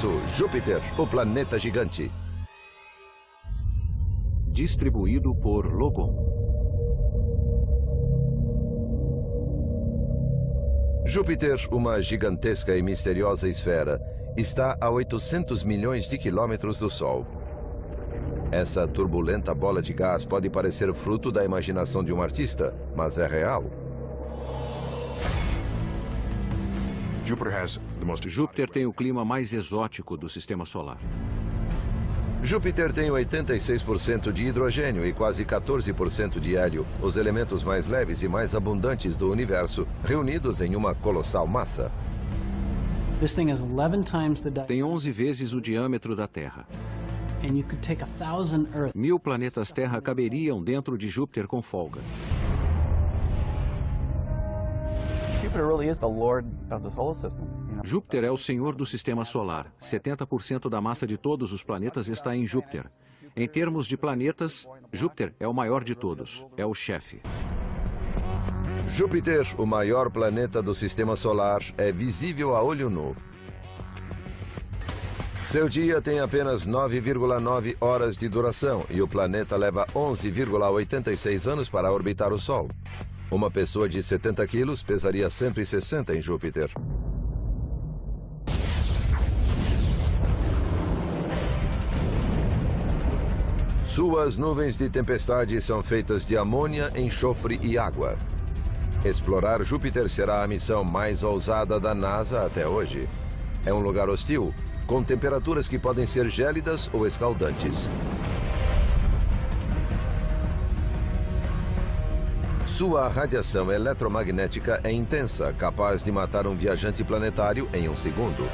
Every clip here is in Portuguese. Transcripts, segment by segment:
universo, Júpiter, o planeta gigante. Distribuído por Logon. Júpiter, uma gigantesca e misteriosa esfera, está a 800 milhões de quilômetros do Sol. Essa turbulenta bola de gás pode parecer fruto da imaginação de um artista, mas é real. Júpiter tem o clima mais exótico do Sistema Solar. Júpiter tem 86% de hidrogênio e quase 14% de hélio, os elementos mais leves e mais abundantes do universo, reunidos em uma colossal massa. Tem 11 vezes o diâmetro da Terra. 1000 planetas Terra caberiam dentro de Júpiter com folga. Júpiter é o senhor do Sistema Solar. 70% da massa de todos os planetas está em Júpiter. Em termos de planetas, Júpiter é o maior de todos. É o chefe. Júpiter, o maior planeta do Sistema Solar, é visível a olho nu. Seu dia tem apenas 9,9 horas de duração e o planeta leva 11,86 anos para orbitar o Sol. Uma pessoa de 70 quilos pesaria 160 em Júpiter. Suas nuvens de tempestade são feitas de amônia, enxofre e água. Explorar Júpiter será a missão mais ousada da NASA até hoje. É um lugar hostil, com temperaturas que podem ser gélidas ou escaldantes. Sua radiação eletromagnética é intensa, capaz de matar um viajante planetário em um segundo.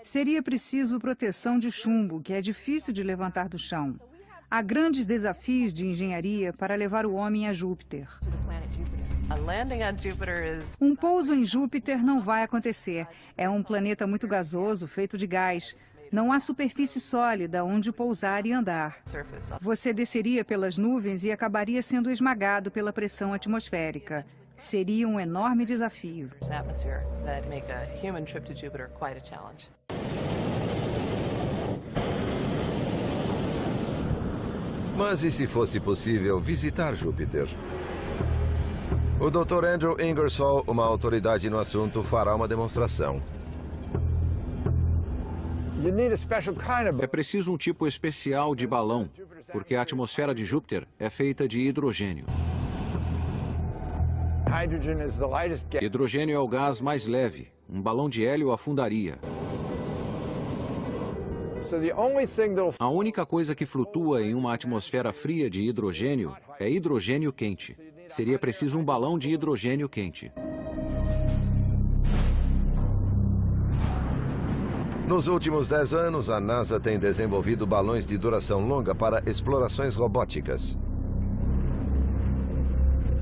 Seria preciso proteção de chumbo, que é difícil de levantar do chão. Há grandes desafios de engenharia para levar o homem a Júpiter. Um pouso em Júpiter não vai acontecer. É um planeta muito gasoso, feito de gás. Não há superfície sólida onde pousar e andar. Você desceria pelas nuvens e acabaria sendo esmagado pela pressão atmosférica. Seria um enorme desafio. Mas e se fosse possível visitar Júpiter? O Dr. Andrew Ingersoll, uma autoridade no assunto, fará uma demonstração. É preciso um tipo especial de balão, porque a atmosfera de Júpiter é feita de hidrogênio. Hidrogênio é o gás mais leve. Um balão de hélio afundaria. A única coisa que flutua em uma atmosfera fria de hidrogênio é hidrogênio quente. Seria preciso um balão de hidrogênio quente. Nos últimos 10 anos, a NASA tem desenvolvido balões de duração longa para explorações robóticas.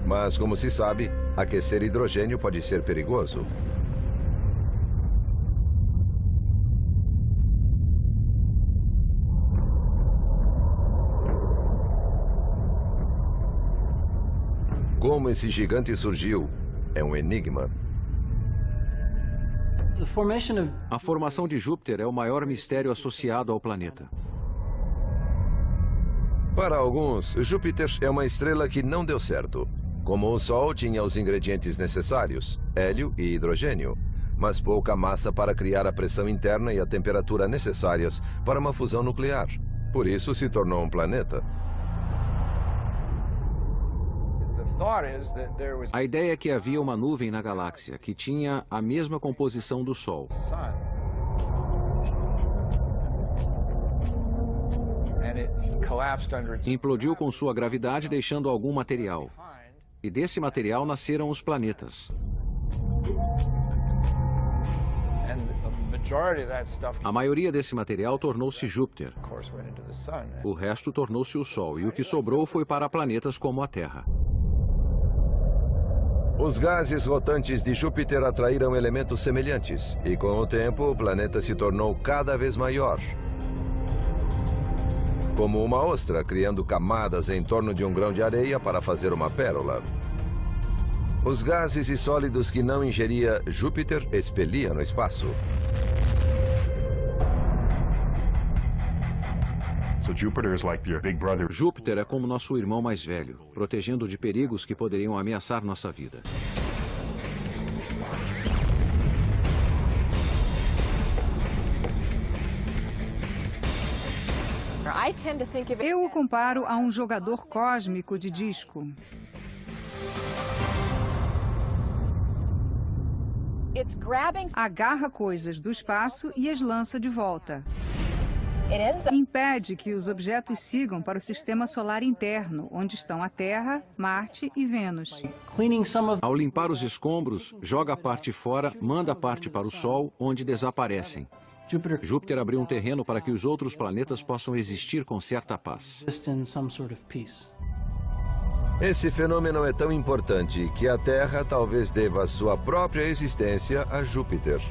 Mas, como se sabe, aquecer hidrogênio pode ser perigoso. Como esse gigante surgiu é um enigma. A formação de Júpiter é o maior mistério associado ao planeta. Para alguns, Júpiter é uma estrela que não deu certo. Como o Sol tinha os ingredientes necessários, hélio e hidrogênio, mas pouca massa para criar a pressão interna e a temperatura necessárias para uma fusão nuclear. Por isso se tornou um planeta. A ideia é que havia uma nuvem na galáxia que tinha a mesma composição do Sol. Implodiu com sua gravidade, deixando algum material. E desse material nasceram os planetas. A maioria desse material tornou-se Júpiter. O resto tornou-se o Sol, e o que sobrou foi para planetas como a Terra. Os gases rotantes de Júpiter atraíram elementos semelhantes, e com o tempo o planeta se tornou cada vez maior. Como uma ostra, criando camadas em torno de um grão de areia para fazer uma pérola. Os gases e sólidos que não ingeria, Júpiter expelia no espaço. Júpiter é como nosso irmão mais velho, protegendo de perigos que poderiam ameaçar nossa vida. Eu o comparo a um jogador cósmico de disco. Agarra coisas do espaço e as lança de volta. Impede que os objetos sigam para o sistema solar interno, onde estão a Terra, Marte e Vênus. Ao limpar os escombros, joga a parte fora, manda a parte para o Sol, onde desaparecem. Júpiter abriu um terreno para que os outros planetas possam existir com certa paz. Esse fenômeno é tão importante que a Terra talvez deva sua própria existência a Júpiter.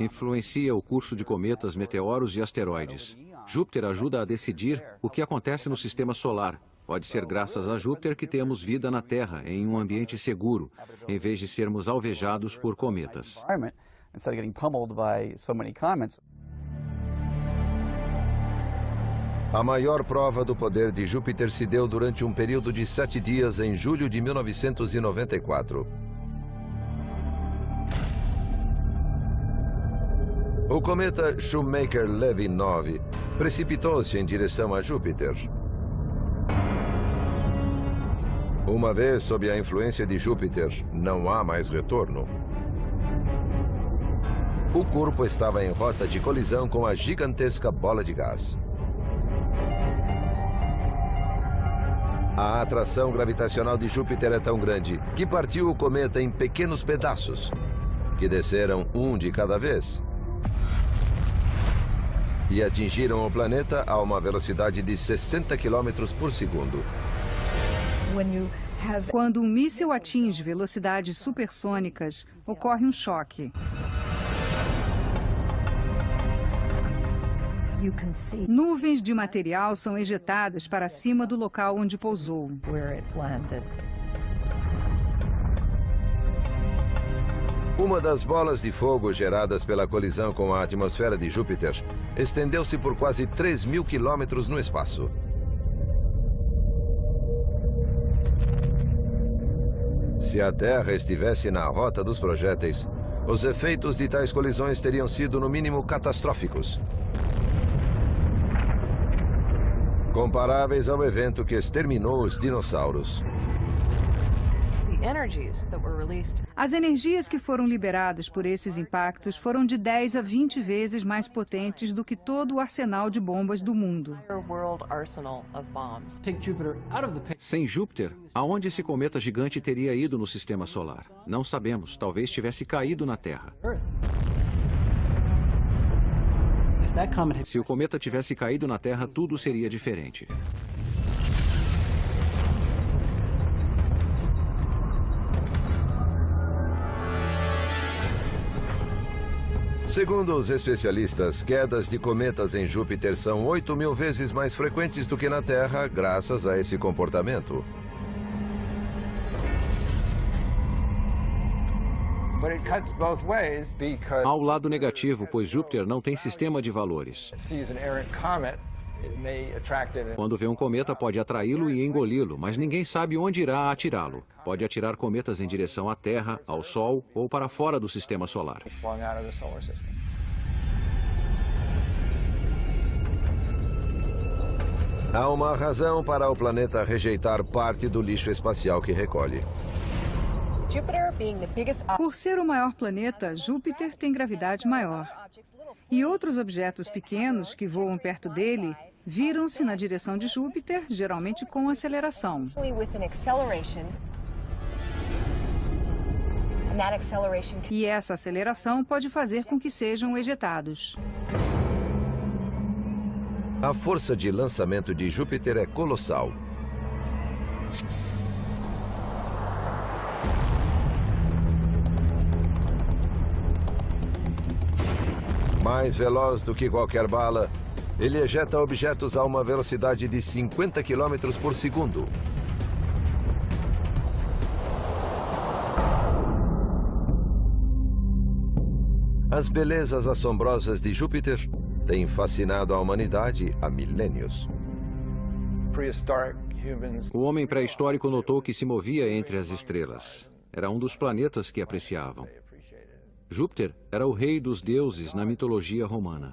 Influencia o curso de cometas, meteoros e asteroides. Júpiter ajuda a decidir o que acontece no sistema solar. Pode ser graças a Júpiter que temos vida na Terra, em um ambiente seguro, em vez de sermos alvejados por cometas. A maior prova do poder de Júpiter se deu durante um período de 7 dias em julho de 1994. O cometa Shoemaker-Levy 9 precipitou-se em direção a Júpiter. Uma vez sob a influência de Júpiter, não há mais retorno. O corpo estava em rota de colisão com a gigantesca bola de gás. A atração gravitacional de Júpiter é tão grande que partiu o cometa em pequenos pedaços, que desceram um de cada vez e atingiram o planeta a uma velocidade de 60 km por segundo. Quando um míssil atinge velocidades supersônicas, ocorre um choque. Nuvens de material são ejetadas para cima do local onde pousou. Uma das bolas de fogo geradas pela colisão com a atmosfera de Júpiter estendeu-se por quase 3.000 quilômetros no espaço. Se a Terra estivesse na rota dos projéteis, os efeitos de tais colisões teriam sido, no mínimo, catastróficos. Comparáveis ao evento que exterminou os dinossauros. As energias que foram liberadas por esses impactos foram de 10 a 20 vezes mais potentes do que todo o arsenal de bombas do mundo. Sem Júpiter, aonde esse cometa gigante teria ido no sistema solar? Não sabemos, talvez tivesse caído na Terra. Se o cometa tivesse caído na Terra, tudo seria diferente. Segundo os especialistas, quedas de cometas em Júpiter são 8.000 vezes mais frequentes do que na Terra, graças a esse comportamento. Há o lado negativo, pois Júpiter não tem sistema de valores. Quando vê um cometa, pode atraí-lo e engoli-lo, mas ninguém sabe onde irá atirá-lo. Pode atirar cometas em direção à Terra, ao Sol ou para fora do sistema solar. Há uma razão para o planeta rejeitar parte do lixo espacial que recolhe. Por ser o maior planeta, Júpiter tem gravidade maior. E outros objetos pequenos que voam perto dele viram-se na direção de Júpiter, geralmente com aceleração. E essa aceleração pode fazer com que sejam ejetados. A força de lançamento de Júpiter é colossal. Mais veloz do que qualquer bala, ele ejeta objetos a uma velocidade de 50 km por segundo. As belezas assombrosas de Júpiter têm fascinado a humanidade há milênios. O homem pré-histórico notou que se movia entre as estrelas. Era um dos planetas que apreciavam. Júpiter era o rei dos deuses na mitologia romana.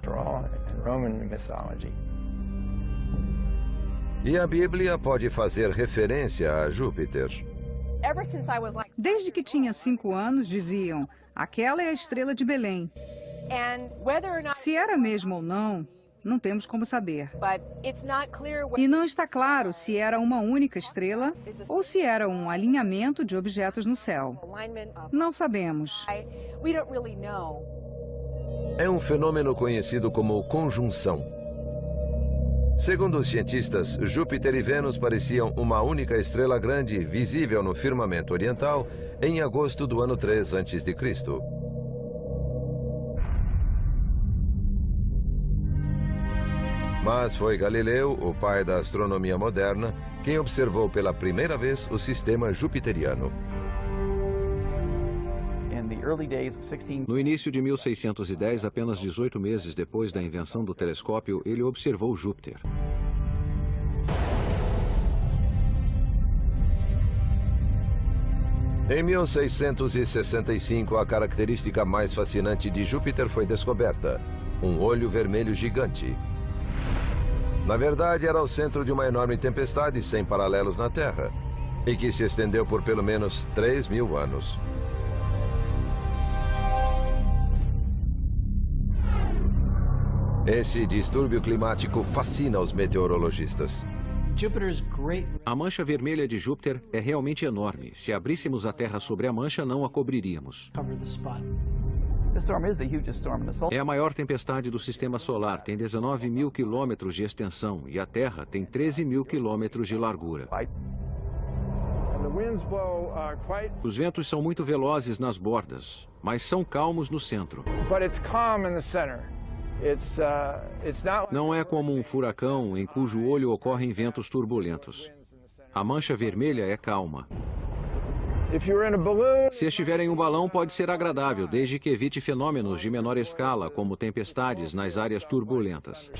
E a Bíblia pode fazer referência a Júpiter. Desde que tinha 5 anos, diziam, aquela é a estrela de Belém. Se era mesmo ou não, não temos como saber. E não está claro se era uma única estrela ou se era um alinhamento de objetos no céu. Não sabemos. É um fenômeno conhecido como conjunção. Segundo os cientistas, Júpiter e Vênus pareciam uma única estrela grande visível no firmamento oriental em agosto do ano 3 a.C. Mas foi Galileu, o pai da astronomia moderna, quem observou pela primeira vez o sistema jupiteriano. No início de 1610, apenas 18 meses depois da invenção do telescópio, ele observou Júpiter. Em 1665, a característica mais fascinante de Júpiter foi descoberta: um olho vermelho gigante. Na verdade, era o centro de uma enorme tempestade sem paralelos na Terra, e que se estendeu por pelo menos 3.000 anos. Esse distúrbio climático fascina os meteorologistas. A mancha vermelha de Júpiter é realmente enorme. Se abríssemos a Terra sobre a mancha, não a cobriríamos. É a maior tempestade do Sistema Solar, tem 19.000 quilômetros de extensão e a Terra tem 13.000 quilômetros de largura. Os ventos são muito velozes nas bordas, mas são calmos no centro. Não é como um furacão em cujo olho ocorrem ventos turbulentos. A mancha vermelha é calma. Se estiver em um balão, pode ser agradável, desde que evite fenômenos de menor escala, como tempestades nas áreas turbulentas.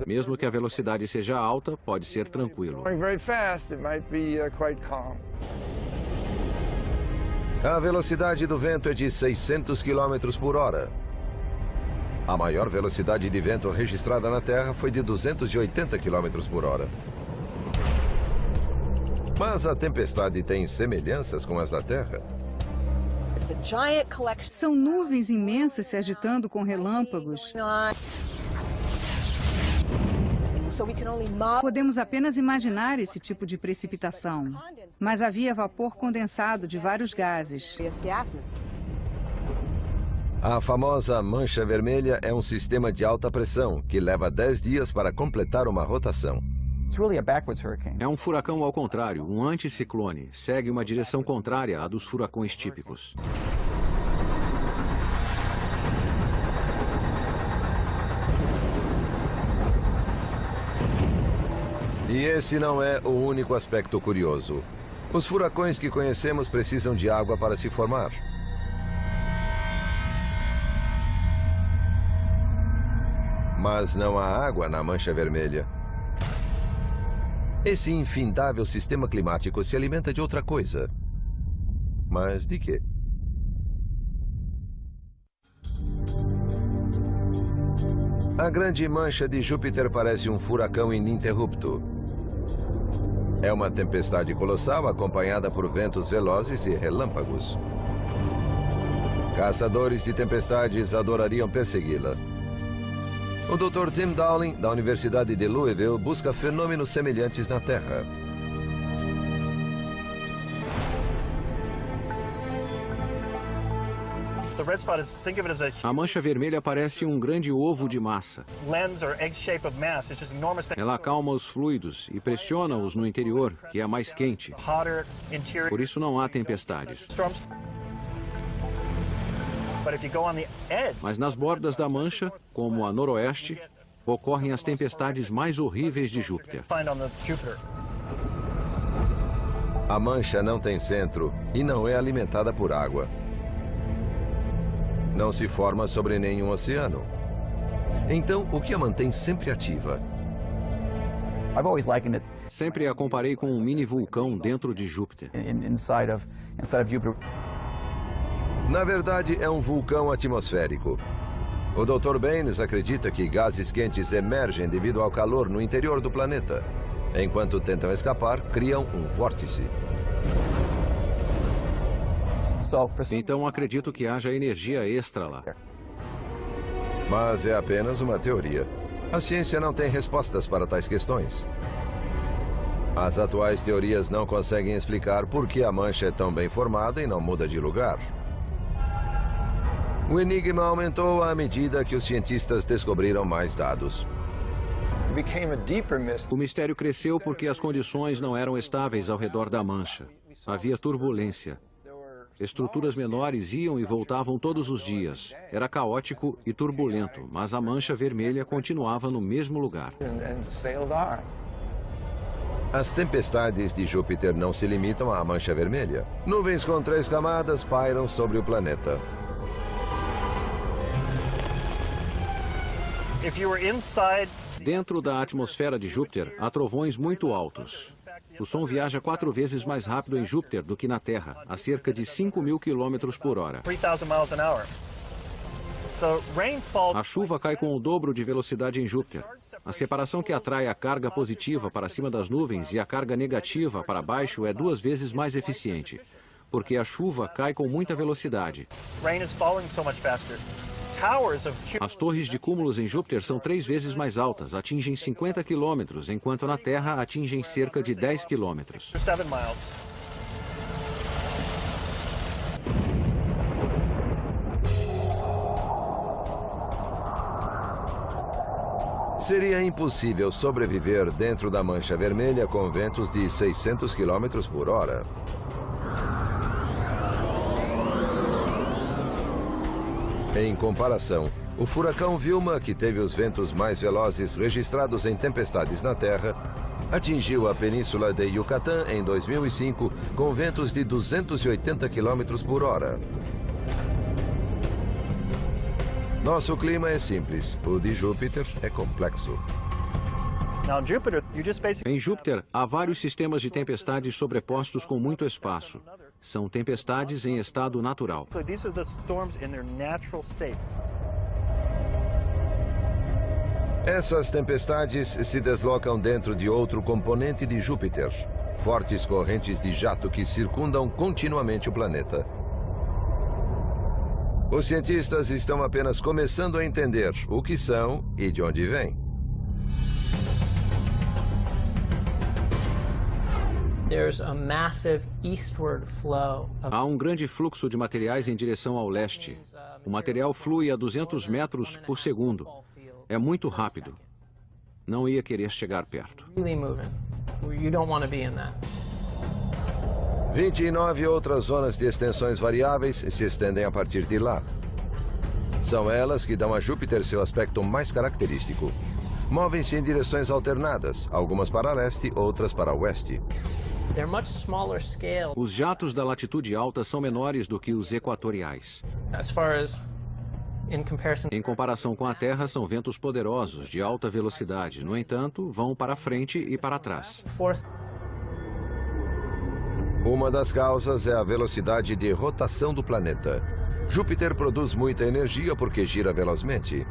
Mesmo que a velocidade seja alta, pode ser tranquilo. A velocidade do vento é de 600 km por hora. A maior velocidade de vento registrada na Terra foi de 280 km por hora. Mas a tempestade tem semelhanças com as da Terra? São nuvens imensas se agitando com relâmpagos. Podemos apenas imaginar esse tipo de precipitação. Mas havia vapor condensado de vários gases. A famosa mancha vermelha é um sistema de alta pressão que leva 10 dias para completar uma rotação. É um furacão ao contrário, um anticiclone. Segue uma direção contrária à dos furacões típicos. E esse não é o único aspecto curioso. Os furacões que conhecemos precisam de água para se formar. Mas não há água na mancha vermelha. Esse infindável sistema climático se alimenta de outra coisa. Mas de quê? A grande mancha de Júpiter parece um furacão ininterrupto. É uma tempestade colossal acompanhada por ventos velozes e relâmpagos. Caçadores de tempestades adorariam persegui-la. O Dr. Tim Dowling, da Universidade de Louisville, busca fenômenos semelhantes na Terra. A mancha vermelha parece um grande ovo de massa. Ela acalma os fluidos e pressiona-os no interior, que é mais quente. Por isso não há tempestades. Mas nas bordas da mancha, como a noroeste, ocorrem as tempestades mais horríveis de Júpiter. A mancha não tem centro e não é alimentada por água. Não se forma sobre nenhum oceano. Então, o que a mantém sempre ativa? Sempre a comparei com um mini vulcão dentro de Júpiter. Na verdade, é um vulcão atmosférico. O Dr. Baines acredita que gases quentes emergem devido ao calor no interior do planeta. Enquanto tentam escapar, criam um vórtice. Então acredito que haja energia extra lá. Mas é apenas uma teoria. A ciência não tem respostas para tais questões. As atuais teorias não conseguem explicar por que a mancha é tão bem formada e não muda de lugar. O enigma aumentou à medida que os cientistas descobriram mais dados. O mistério cresceu porque as condições não eram estáveis ao redor da mancha. Havia turbulência. Estruturas menores iam e voltavam todos os dias. Era caótico e turbulento, mas a mancha vermelha continuava no mesmo lugar. As tempestades de Júpiter não se limitam à mancha vermelha. Nuvens com 3 camadas pairam sobre o planeta. Dentro da atmosfera de Júpiter, há trovões muito altos. O som viaja 4 vezes mais rápido em Júpiter do que na Terra, a cerca de 5.000 km por hora. A chuva cai com o dobro de velocidade em Júpiter. A separação que atrai a carga positiva para cima das nuvens e a carga negativa para baixo é 2 vezes mais eficiente, porque a chuva cai com muita velocidade. As torres de cúmulos em Júpiter são 3 vezes mais altas, atingem 50 quilômetros, enquanto na Terra atingem cerca de 10 quilômetros. Seria impossível sobreviver dentro da mancha vermelha com ventos de 600 km por hora. Em comparação, o furacão Vilma, que teve os ventos mais velozes registrados em tempestades na Terra, atingiu a península de Yucatán em 2005 com ventos de 280 km por hora. Nosso clima é simples, o de Júpiter é complexo. Em Júpiter, há vários sistemas de tempestades sobrepostos com muito espaço. São tempestades em estado natural. Essas tempestades se deslocam dentro de outro componente de Júpiter, fortes correntes de jato que circundam continuamente o planeta. Os cientistas estão apenas começando a entender o que são e de onde vêm. Há um grande fluxo de materiais em direção ao leste. O material flui a 200 metros por segundo. É muito rápido. Não ia querer chegar perto. 29 outras zonas de extensões variáveis se estendem a partir de lá. São elas que dão a Júpiter seu aspecto mais característico. Movem-se em direções alternadas, algumas para leste, outras para oeste. Os jatos da latitude alta são menores do que os equatoriais. Em comparação com a Terra, são ventos poderosos, de alta velocidade. No entanto, vão para frente e para trás. Uma das causas é a velocidade de rotação do planeta. Júpiter produz muita energia porque gira velozmente.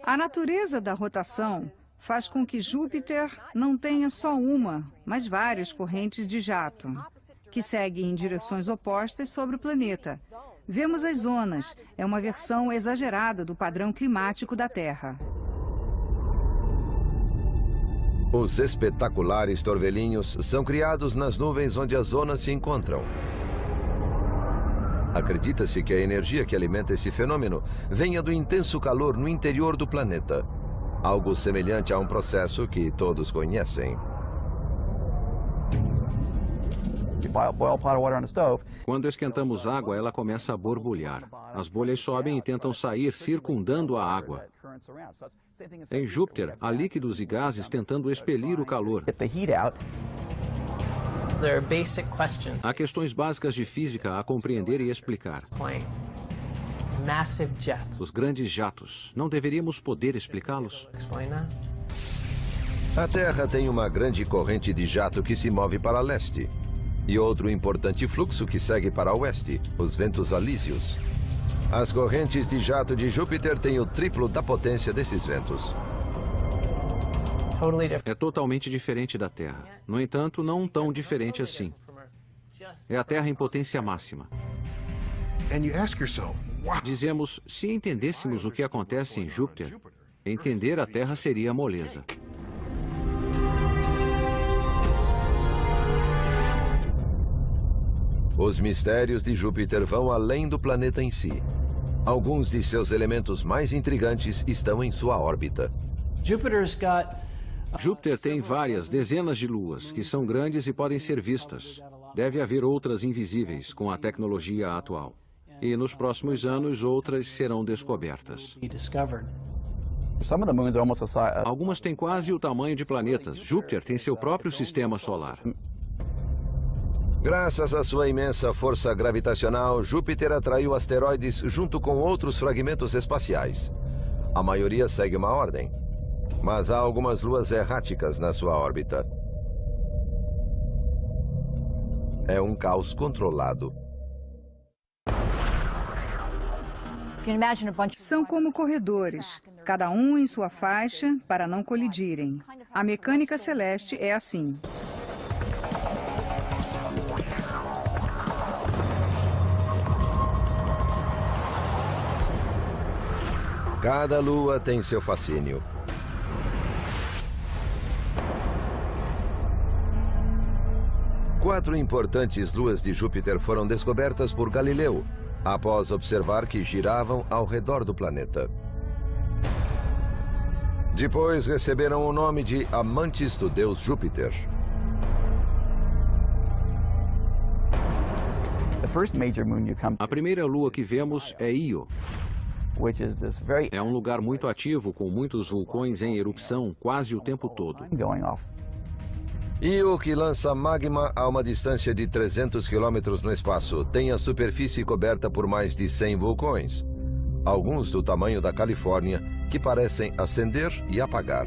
A natureza da rotação faz com que Júpiter não tenha só uma, mas várias correntes de jato, que seguem em direções opostas sobre o planeta. Vemos as zonas, é uma versão exagerada do padrão climático da Terra. Os espetaculares torvelinhos são criados nas nuvens onde as zonas se encontram. Acredita-se que a energia que alimenta esse fenômeno venha do intenso calor no interior do planeta, algo semelhante a um processo que todos conhecem. Quando esquentamos água, ela começa a borbulhar. As bolhas sobem e tentam sair circundando a água. Em Júpiter, há líquidos e gases tentando expelir o calor. Há questões básicas de física a compreender e explicar. Os grandes jatos, não deveríamos poder explicá-los? A Terra tem uma grande corrente de jato que se move para leste e outro importante fluxo que segue para oeste, os ventos alísios. As correntes de jato de Júpiter têm o triplo da potência desses ventos. É totalmente diferente da Terra. No entanto, não tão diferente assim. É a Terra em potência máxima. Dizemos, se entendêssemos o que acontece em Júpiter, entender a Terra seria moleza. Os mistérios de Júpiter vão além do planeta em si. Alguns de seus elementos mais intrigantes estão em sua órbita. Júpiter tem várias dezenas de luas, que são grandes e podem ser vistas. Deve haver outras invisíveis com a tecnologia atual. E nos próximos anos, outras serão descobertas. Algumas têm quase o tamanho de planetas. Júpiter tem seu próprio sistema solar. Graças à sua imensa força gravitacional, Júpiter atraiu asteroides junto com outros fragmentos espaciais. A maioria segue uma ordem, mas há algumas luas erráticas na sua órbita. É um caos controlado. São como corredores, cada um em sua faixa para não colidirem. A mecânica celeste é assim. Cada lua tem seu fascínio. Quatro importantes luas de Júpiter foram descobertas por Galileu, após observar que giravam ao redor do planeta. Depois receberam o nome de amantes do deus Júpiter. A primeira lua que vemos é Io. É um lugar muito ativo, com muitos vulcões em erupção quase o tempo todo. Io, que lança magma a uma distância de 300 quilômetros no espaço, tem a superfície coberta por mais de 100 vulcões. Alguns do tamanho da Califórnia, que parecem acender e apagar.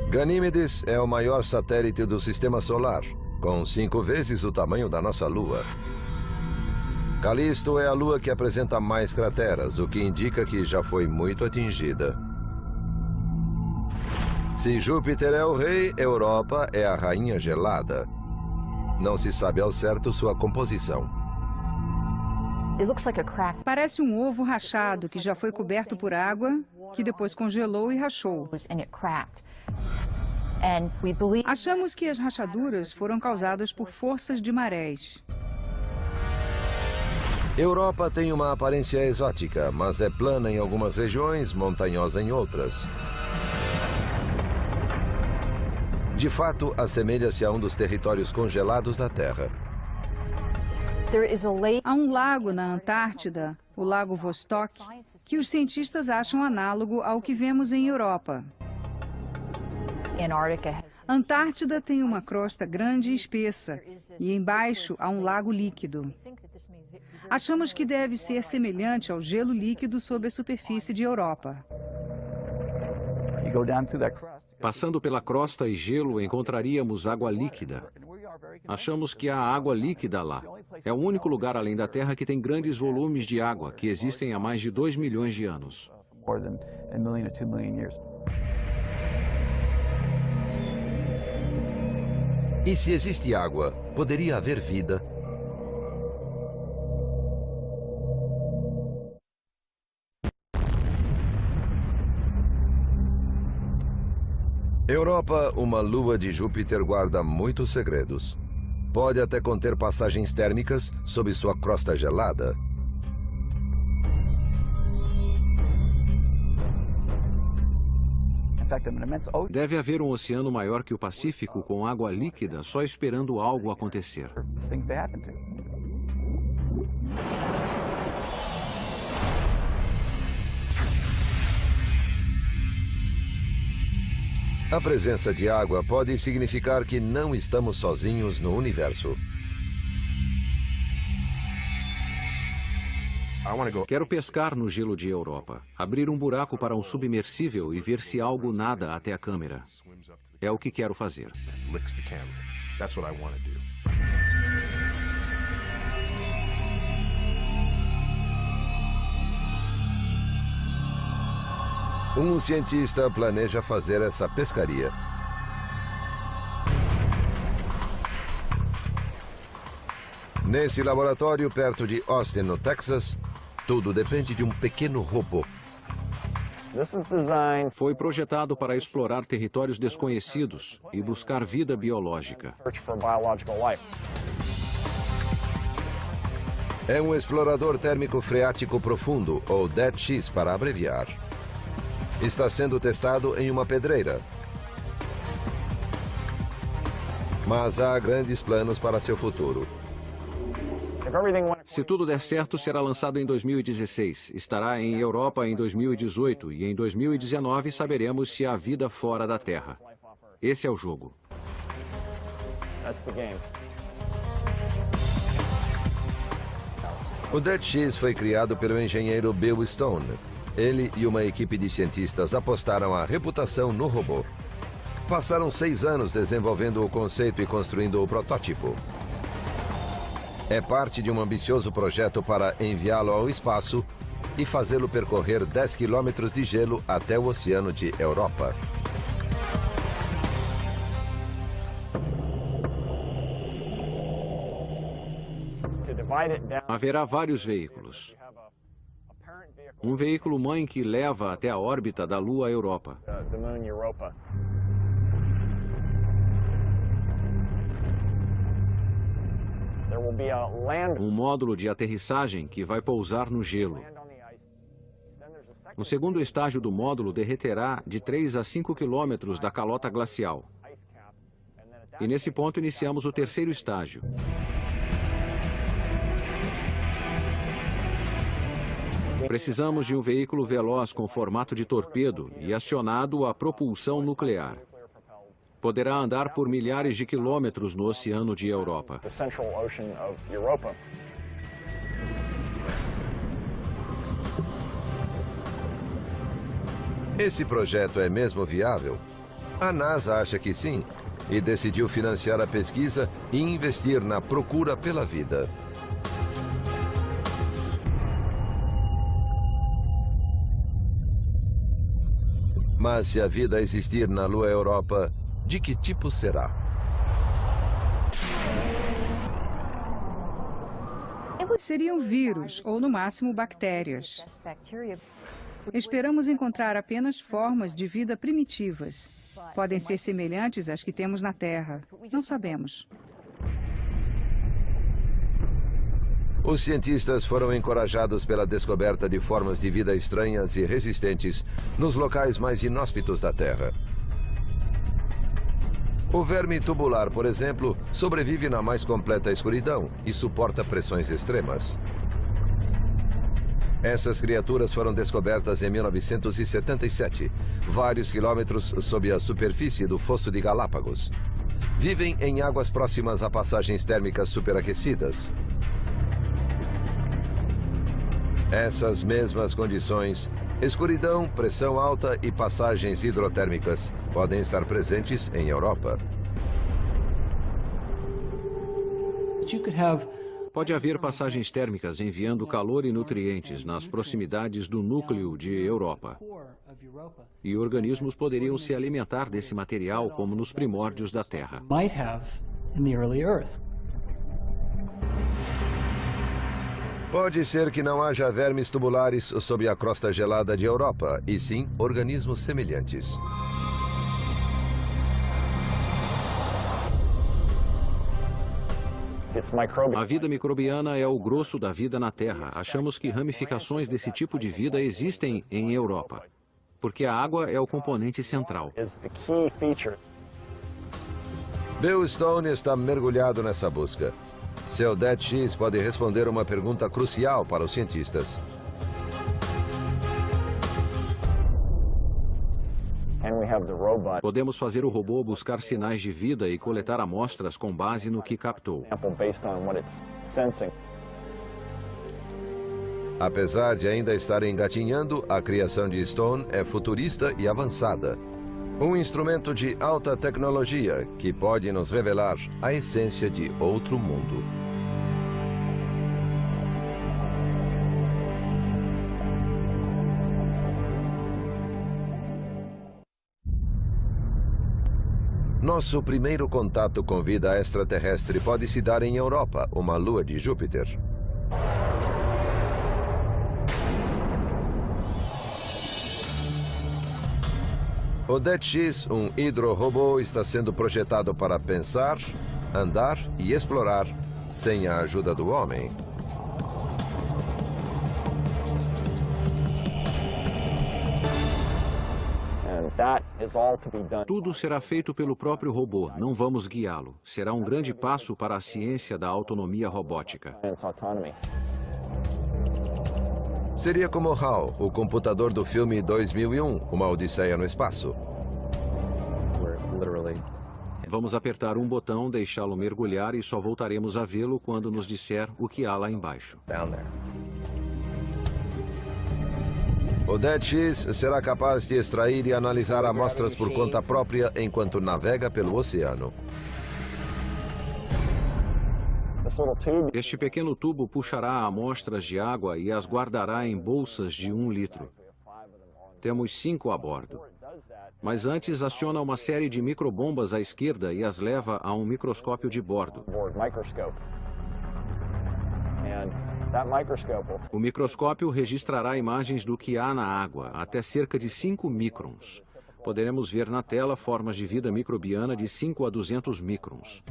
Ganímedes é o maior satélite do Sistema Solar, com 5 vezes o tamanho da nossa Lua. Calisto é a lua que apresenta mais crateras, o que indica que já foi muito atingida. Se Júpiter é o rei, Europa é a rainha gelada. Não se sabe ao certo sua composição. Parece um ovo rachado que já foi coberto por água, que depois congelou e rachou. Achamos que as rachaduras foram causadas por forças de marés. Europa tem uma aparência exótica, mas é plana em algumas regiões, montanhosa em outras. De fato, assemelha-se a um dos territórios congelados da Terra. Há um lago na Antártida, o Lago Vostok, que os cientistas acham análogo ao que vemos em Europa. A Antártida tem uma crosta grande e espessa, e embaixo há um lago líquido. Achamos que deve ser semelhante ao gelo líquido sob a superfície de Europa. Passando pela crosta e gelo, encontraríamos água líquida. Achamos que há água líquida lá. É o único lugar além da Terra que tem grandes volumes de água, que existem há mais de 2 milhões de anos. E se existe água, poderia haver vida? Europa, uma lua de Júpiter, guarda muitos segredos. Pode até conter passagens térmicas sob sua crosta gelada. Deve haver um oceano maior que o Pacífico com água líquida só esperando algo acontecer. A presença de água pode significar que não estamos sozinhos no universo. Quero pescar no gelo de Europa, abrir um buraco para um submersível e ver se algo nada até a câmera. É o que quero fazer. Um cientista planeja fazer essa pescaria. Nesse laboratório perto de Austin, no Texas, tudo depende de um pequeno robô. Foi projetado para explorar territórios desconhecidos e buscar vida biológica. É um explorador térmico freático profundo, ou DET-X para abreviar. Está sendo testado em uma pedreira. Mas há grandes planos para seu futuro. Se tudo der certo, será lançado em 2016. Estará em Europa em 2018 e em 2019 saberemos se há vida fora da Terra. Esse é o jogo. O DET-X foi criado pelo engenheiro Bill Stone. Ele e uma equipe de cientistas apostaram a reputação no robô. Passaram 6 anos desenvolvendo o conceito e construindo o protótipo. É parte de um ambicioso projeto para enviá-lo ao espaço e fazê-lo percorrer 10 quilômetros de gelo até o oceano de Europa. Haverá vários veículos. Um veículo mãe que leva até a órbita da Lua Europa. Um módulo de aterrissagem que vai pousar no gelo. O segundo estágio do módulo derreterá de 3 a 5 quilômetros da calota glacial. E nesse ponto iniciamos o terceiro estágio. Precisamos de um veículo veloz com formato de torpedo e acionado a propulsão nuclear. Poderá andar por milhares de quilômetros no oceano de Europa. Esse projeto é mesmo viável? A NASA acha que sim, e decidiu financiar a pesquisa e investir na procura pela vida. Mas se a vida existir na Lua Europa, de que tipo será? Seriam vírus ou, no máximo, bactérias. Esperamos encontrar apenas formas de vida primitivas. Podem ser semelhantes às que temos na Terra. Não sabemos. Os cientistas foram encorajados pela descoberta de formas de vida estranhas e resistentes nos locais mais inóspitos da Terra. O verme tubular, por exemplo, sobrevive na mais completa escuridão e suporta pressões extremas. Essas criaturas foram descobertas em 1977, vários quilômetros sob a superfície do Fosso de Galápagos. Vivem em águas próximas a passagens térmicas superaquecidas. Essas mesmas condições, escuridão, pressão alta e passagens hidrotérmicas, podem estar presentes em Europa. Pode haver passagens térmicas enviando calor e nutrientes nas proximidades do núcleo de Europa. E organismos poderiam se alimentar desse material como nos primórdios da Terra. Pode ser que não haja vermes tubulares sob a crosta gelada de Europa, e sim organismos semelhantes. A vida microbiana é o grosso da vida na Terra. Achamos que ramificações desse tipo de vida existem em Europa, porque a água é o componente central. Bill Stone está mergulhado nessa busca. Seu DET-X pode responder uma pergunta crucial para os cientistas. Podemos fazer o robô buscar sinais de vida e coletar amostras com base no que captou. Apesar de ainda estar engatinhando, a criação de Stone é futurista e avançada. Um instrumento de alta tecnologia que pode nos revelar a essência de outro mundo. Nosso primeiro contato com vida extraterrestre pode se dar em Europa, uma lua de Júpiter. O DET-X, um hidrorobô, está sendo projetado para pensar, andar e explorar sem a ajuda do homem. Tudo será feito pelo próprio robô, não vamos guiá-lo. Será um grande passo para a ciência da autonomia robótica. Seria como HAL, o computador do filme 2001, Uma Odisseia no Espaço. Vamos apertar um botão, deixá-lo mergulhar e só voltaremos a vê-lo quando nos disser o que há lá embaixo. O DET-X será capaz de extrair e analisar amostras por conta própria enquanto navega pelo oceano. Este pequeno tubo puxará amostras de água e as guardará em bolsas de 1 litro. Temos 5 a bordo. Mas antes aciona uma série de microbombas à esquerda e as leva a um microscópio de bordo. O microscópio registrará imagens do que há na água, até cerca de 5 microns. Poderemos ver na tela formas de vida microbiana de 5 a 200 microns.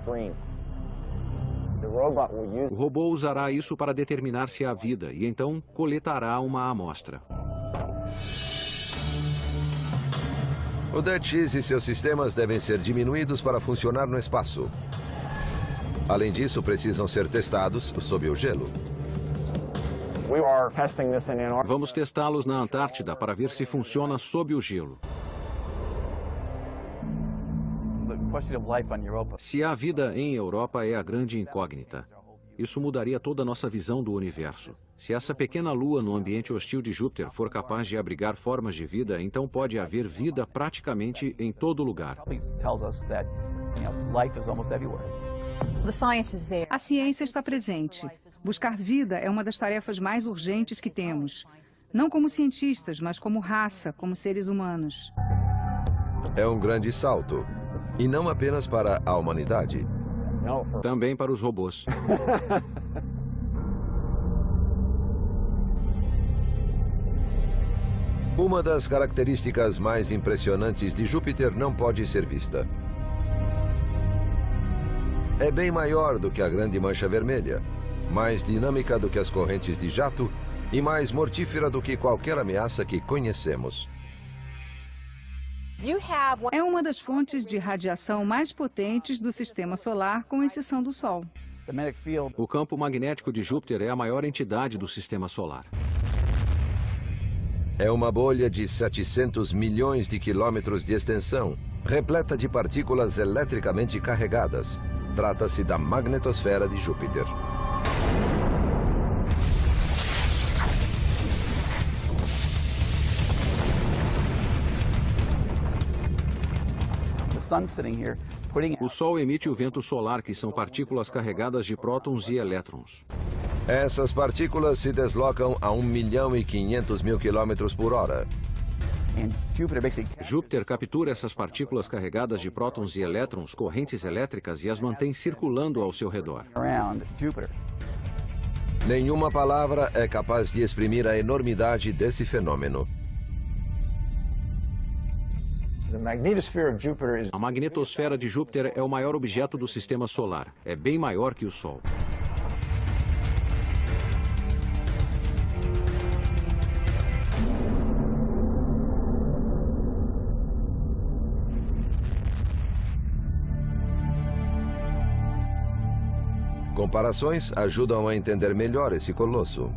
O robô usará isso para determinar se há vida e então coletará uma amostra. O DET-X e seus sistemas devem ser diminuídos para funcionar no espaço. Além disso, precisam ser testados sob o gelo. Vamos testá-los na Antártida para ver se funciona sob o gelo. Se há vida em Europa é a grande incógnita. Isso mudaria toda a nossa visão do universo. Se essa pequena lua no ambiente hostil de Júpiter for capaz de abrigar formas de vida, então pode haver vida praticamente em todo lugar. A ciência está presente. Buscar vida é uma das tarefas mais urgentes que temos. Não como cientistas, mas como raça, como seres humanos. É um grande salto. E não apenas para a humanidade. Também para os robôs. Uma das características mais impressionantes de Júpiter não pode ser vista. É bem maior do que a Grande Mancha Vermelha, mais dinâmica do que as correntes de jato e mais mortífera do que qualquer ameaça que conhecemos. É uma das fontes de radiação mais potentes do sistema solar, com exceção do Sol. O campo magnético de Júpiter é a maior entidade do sistema solar. É uma bolha de 700 milhões de quilômetros de extensão, repleta de partículas eletricamente carregadas. Trata-se da magnetosfera de Júpiter. O Sol emite o vento solar, que são partículas carregadas de prótons e elétrons. Essas partículas se deslocam a 1.500.000 quilômetros por hora. Júpiter captura essas partículas carregadas de prótons e elétrons, correntes elétricas, e as mantém circulando ao seu redor. Nenhuma palavra é capaz de exprimir a enormidade desse fenômeno. A magnetosfera de Júpiter é o maior objeto do sistema solar. É bem maior que o Sol. Comparações ajudam a entender melhor esse colosso.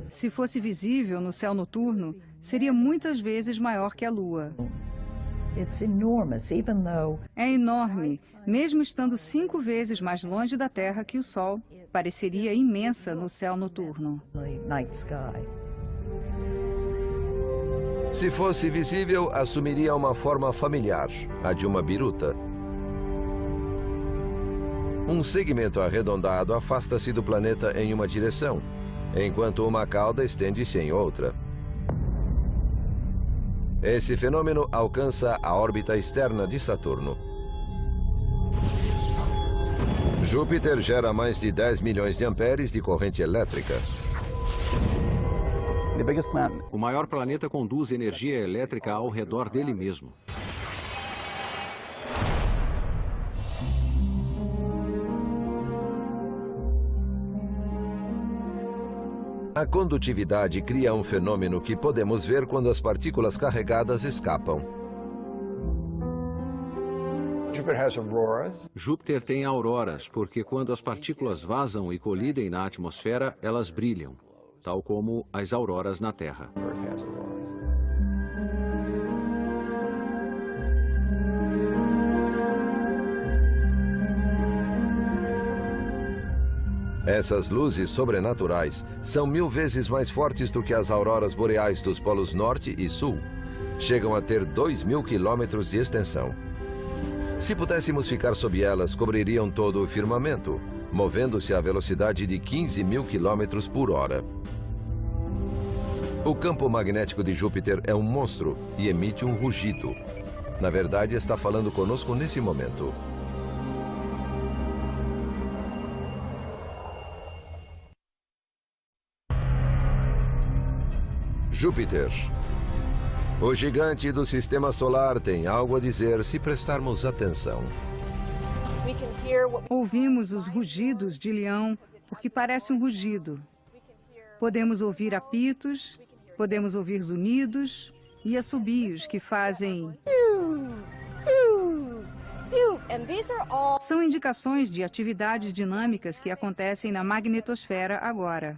Se fosse visível no céu noturno, seria muitas vezes maior que a Lua. É enorme. Mesmo estando 5 vezes mais longe da Terra que o Sol, pareceria imensa no céu noturno. Se fosse visível, assumiria uma forma familiar, a de uma biruta. Um segmento arredondado afasta-se do planeta em uma direção, enquanto uma cauda estende-se em outra. Esse fenômeno alcança a órbita externa de Saturno. Júpiter gera mais de 10 milhões de amperes de corrente elétrica. O maior planeta conduz energia elétrica ao redor dele mesmo. A condutividade cria um fenômeno que podemos ver quando as partículas carregadas escapam. Júpiter tem auroras, porque quando as partículas vazam e colidem na atmosfera, elas brilham, tal como as auroras na Terra. Essas luzes sobrenaturais são 1000 vezes mais fortes do que as auroras boreais dos polos norte e sul. Chegam a ter 2.000 quilômetros de extensão. Se pudéssemos ficar sob elas, cobririam todo o firmamento, movendo-se à velocidade de 15.000 quilômetros por hora. O campo magnético de Júpiter é um monstro e emite um rugido. Na verdade, está falando conosco nesse momento. Júpiter. O gigante do Sistema Solar tem algo a dizer se prestarmos atenção. Ouvimos os rugidos de leão, porque parece um rugido. Podemos ouvir apitos, podemos ouvir zunidos e assobios que fazem... São indicações de atividades dinâmicas que acontecem na magnetosfera agora.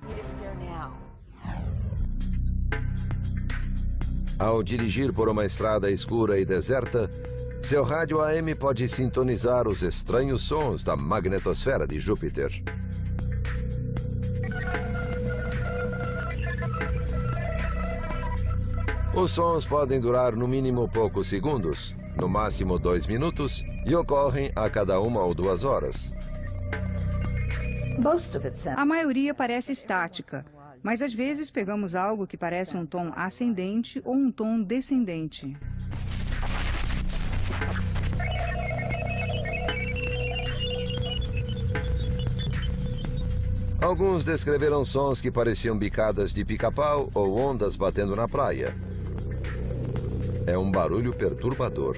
Ao dirigir por uma estrada escura e deserta, seu rádio AM pode sintonizar os estranhos sons da magnetosfera de Júpiter. Os sons podem durar no mínimo poucos segundos, no máximo 2 minutos, e ocorrem a cada 1 ou 2 horas. A maioria parece estática, mas às vezes pegamos algo que parece um tom ascendente ou um tom descendente. Alguns descreveram sons que pareciam bicadas de pica-pau ou ondas batendo na praia. É um barulho perturbador.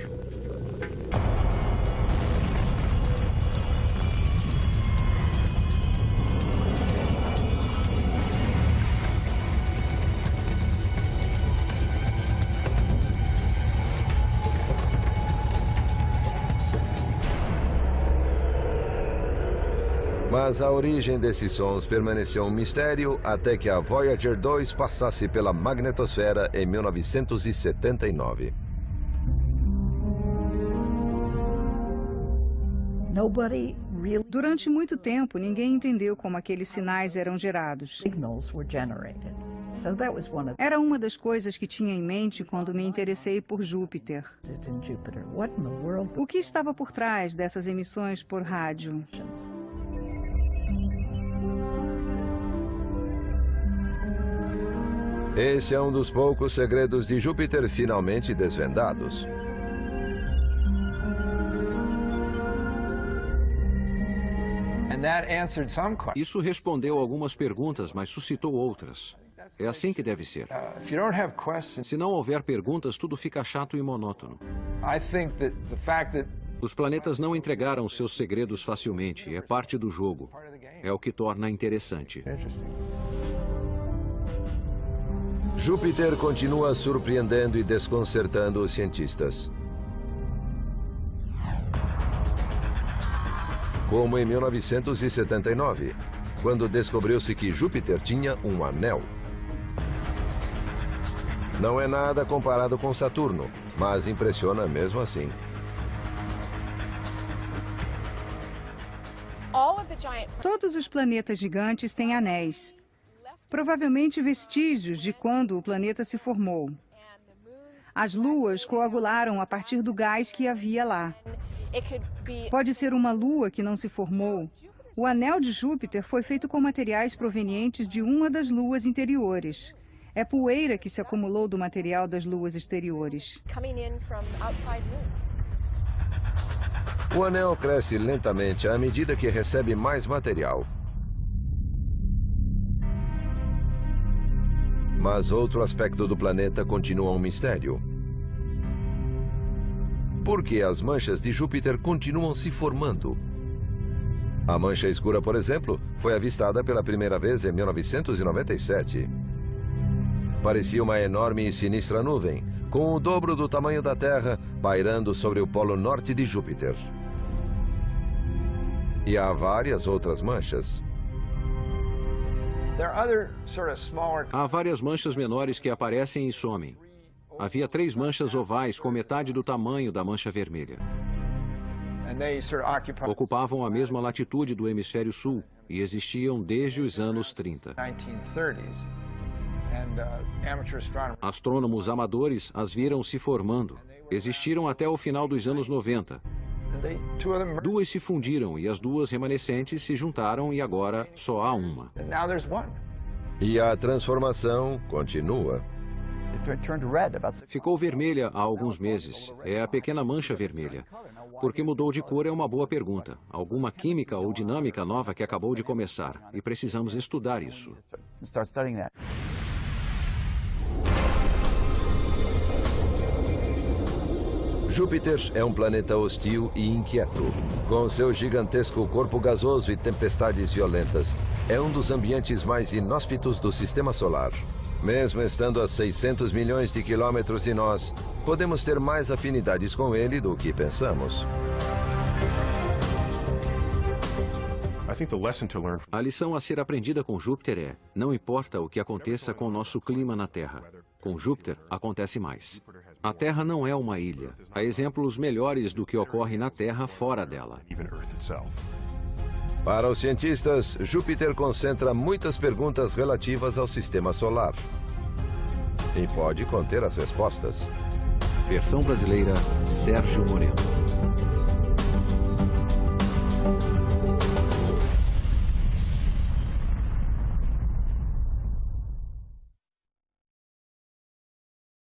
Mas a origem desses sons permaneceu um mistério até que a Voyager 2 passasse pela magnetosfera em 1979. Durante muito tempo, ninguém entendeu como aqueles sinais eram gerados. Era uma das coisas que tinha em mente quando me interessei por Júpiter. O que estava por trás dessas emissões por rádio? Esse é um dos poucos segredos de Júpiter finalmente desvendados. Isso respondeu algumas perguntas, mas suscitou outras. É assim que deve ser. Se não houver perguntas, tudo fica chato e monótono. Os planetas não entregaram seus segredos facilmente. É parte do jogo. É o que torna interessante. Júpiter continua surpreendendo e desconcertando os cientistas. Como em 1979, quando descobriu-se que Júpiter tinha um anel. Não é nada comparado com Saturno, mas impressiona mesmo assim. Todos os planetas gigantes têm anéis, provavelmente vestígios de quando o planeta se formou. As luas coagularam a partir do gás que havia lá. Pode ser uma lua que não se formou. O anel de Júpiter foi feito com materiais provenientes de uma das luas interiores. É poeira que se acumulou do material das luas exteriores. O anel cresce lentamente à medida que recebe mais material. Mas outro aspecto do planeta continua um mistério. Por que as manchas de Júpiter continuam se formando? A mancha escura, por exemplo, foi avistada pela primeira vez em 1997. Parecia uma enorme e sinistra nuvem, com o dobro do tamanho da Terra, pairando sobre o polo norte de Júpiter. E há várias outras manchas. Há várias manchas menores que aparecem e somem. Havia 3 manchas ovais com metade do tamanho da mancha vermelha. Ocupavam a mesma latitude do hemisfério sul e existiam desde os anos 30. Astrônomos amadores as viram se formando. Existiram até o final dos anos 90. 2 se fundiram e as 2 remanescentes se juntaram e agora só há uma. E a transformação continua. Ficou vermelha há alguns meses. É a pequena mancha vermelha. Por que mudou de cor é uma boa pergunta. Alguma química ou dinâmica nova que acabou de começar. E precisamos estudar isso. Júpiter é um planeta hostil e inquieto. Com seu gigantesco corpo gasoso e tempestades violentas, é um dos ambientes mais inóspitos do Sistema Solar. Mesmo estando a 600 milhões de quilômetros de nós, podemos ter mais afinidades com ele do que pensamos. A lição a ser aprendida com Júpiter é: não importa o que aconteça com o nosso clima na Terra. Com Júpiter, acontece mais. A Terra não é uma ilha. Há exemplos melhores do que ocorre na Terra fora dela. Para os cientistas, Júpiter concentra muitas perguntas relativas ao Sistema Solar. E pode conter as respostas. Versão brasileira, Sérgio Moreno.